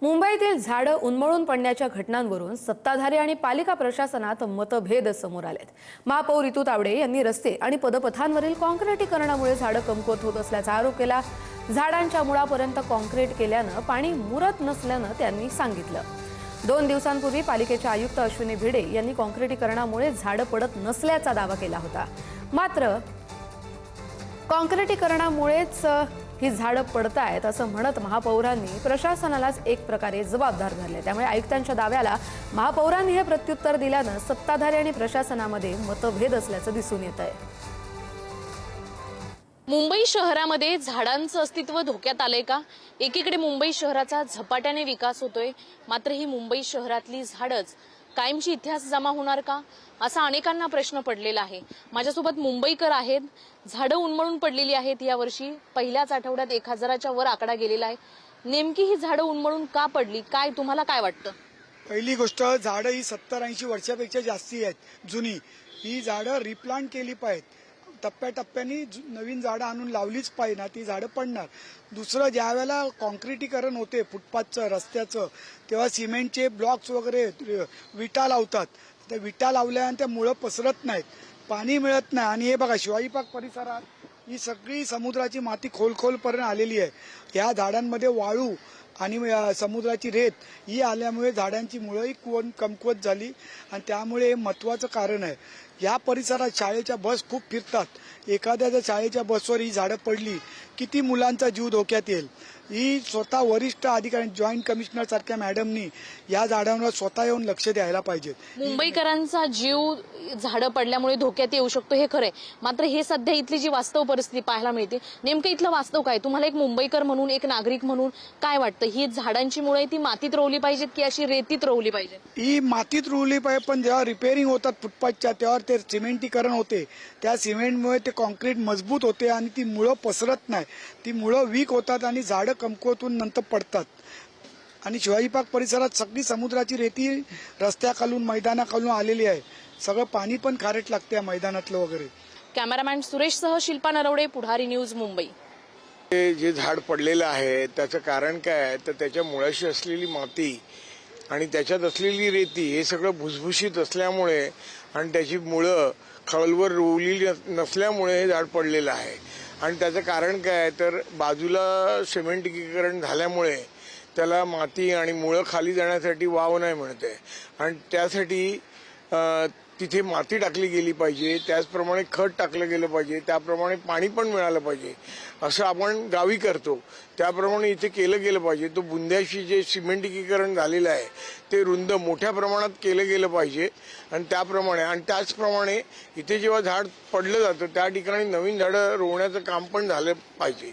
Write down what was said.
मुंबईतील झाडं उन्मळून पडण्याच्या घटनांवरून सत्ताधारी आणि पालिका प्रशासनात मतभेद समोर आलेत। महापौर रितू तावडे यांनी रस्ते आणि पदपथांवरील काँक्रिटीकरणामुळे झाडं कमकुवत होत असल्याचा आरोप केला। झाडांच्या मुळापर्यंत काँक्रीट केल्यानं पाणी मुरत नसल्यानं त्यांनी सांगितलं। 2 दिवसांपूर्वी पालिकेचे आयुक्त अश्विनी भिडे यांनी काँक्रिटीकरणामुळे झाडं पडत नसल्याचा दावा केला होता। मात्र काँक्रिटीकरणामुळेच ही झाडं पडतायत असं म्हणत महापौरांनी प्रशासनालाच एक प्रकारे जबाबदार धरले। त्यामुळे आयुक्तांच्या दाव्याला महापौरांनी हे प्रत्युत्तर दिल्यानं सत्ताधारी आणि प्रशासनामध्ये मतभेद असल्याचं दिसून येत आहे। मुंबई शहरामध्ये झाडांचं अस्तित्व धोक्यात आलंय का? एकीकडे मुंबई शहराचा झपाट्याने विकास होतोय, मात्र ही मुंबई शहरातली झाडच कायमची इतिहास जमा होणार का, असा अनेकांना प्रश्न पडलेला आहे। माझ्यासोबत मुंबईकर आहेत। झाडं उन्मळून पडलेली आहेत। यावर्षी पहिल्याच आठवड्यात 1000च्या वर आकडा गेलेला आहे। नेमकी ही झाडं उन्मळून का पडली, काय तुम्हाला काय वाटतं? पहिली गोष्ट, झाडं ही 70-80 वर्षापेक्षा जास्ती आहेत जुनी। ही झाडं रिप्लांट केली पाहिजेत। टप्प्याटप्प्याने नवीन झाडं आणून लावलीच पाहिजे ना, ती झाडं पडणार। दुसरं, ज्या वेळेला कॉन्क्रिटीकरण होते फुटपाथचं रस्त्याचं, तेव्हा सिमेंटचे ब्लॉक्स वगैरे विटा लावतात। त्या विटा लावल्यानंतर त्या मुळं पसरत नाहीत, पाणी मिळत नाही। आणि हे बघा, शिवाजी पार्क परिसरात ही सगळी समुद्राची माती खोलपर्यंत आलेली आहे। या झाडांमध्ये वाळू आणि समुद्राची रेत ही आल्यामुळे झाडांची मुळंही कमकुवत झाली आणि त्यामुळे हे महत्त्वाचं कारण आहे। या परिसरात शाळेच्या बस खूप फिरतात। एखाद्या शाळेच्या बसवर ही झाडं पडली, किती मुलांचा जीव धोक्यात येईल। ही स्वतः वरिष्ठ अधिकारी, जॉईंट कमिशनर सारख्या मॅडमनी या झाडांवर स्वतः येऊन लक्ष द्यायला पाहिजे। मुंबईकरांचा जीव झाडं पडल्यामुळे धोक्यात येऊ शकतो हे खरंय, मात्र हे सध्या इथली जी वास्तव परिस्थिती पाहायला मिळते, नेमकं इथलं वास्तव काय? तुम्हाला एक मुंबईकर म्हणून, एक नागरिक म्हणून काय वाटतं? ही झाडांची मुळे ती मातीत रोवली पाहिजेत की अशी रेतीत रोवली पाहिजेत? ही मातीत रोवली पाहिजे, पण जेव्हा रिपेअरिंग होतात फुटपाथच्या, तेव्हा ते सिमेंटीकरण होते। त्या सिमेंटमुळे ते कॉन्क्रीट मजबूत होते आणि ती मुळं पसरत नाही, ती मुळं वीक होतात आणि झाडं कमकुवतून नंतर पडतात। आणि शिवाजी पार्क परिसरात सगळी समुद्राची रेती रस्त्याखालून मैदानाखालून आलेली आहे। सगळं पाणी पण खारट लागते मैदानातलं वगैरे। कॅमेरामॅन सुरेशसह शिल्पा नरवडे, पुढारी न्यूज, मुंबई। जे झाड पडलेलं आहे त्याचं कारण काय आहे तर त्याच्या मुळाशी असलेली माती आणि त्याच्यात असलेली रेती हे सगळं भुसभुशीत असल्यामुळे आणि त्याची मुळं खोलवर रोवलेली नसल्यामुळे हे झाड पडलेलं आहे। आणि त्याचं कारण काय आहे तर बाजूला सिमेंटीकरण झाल्यामुळे त्याला माती आणि मुळं खाली जाण्यासाठी वाव नाही मिळते आणि त्यासाठी तिथे माती टाकली गेली पाहिजे, त्याचप्रमाणे खत टाकलं गेलं पाहिजे, त्याप्रमाणे पाणी पण मिळालं पाहिजे। असं आपण गावी करतो त्याप्रमाणे इथे केलं गेलं पाहिजे। तो बुंद्याशी जे सिमेंटीकरण झालेलं आहे ते रुंद मोठ्या प्रमाणात केलं गेलं पाहिजे आणि त्याचप्रमाणे इथे जेव्हा झाड पडलं जातं त्या ठिकाणी नवीन झाडं रोवण्याचं काम पण झालं पाहिजे।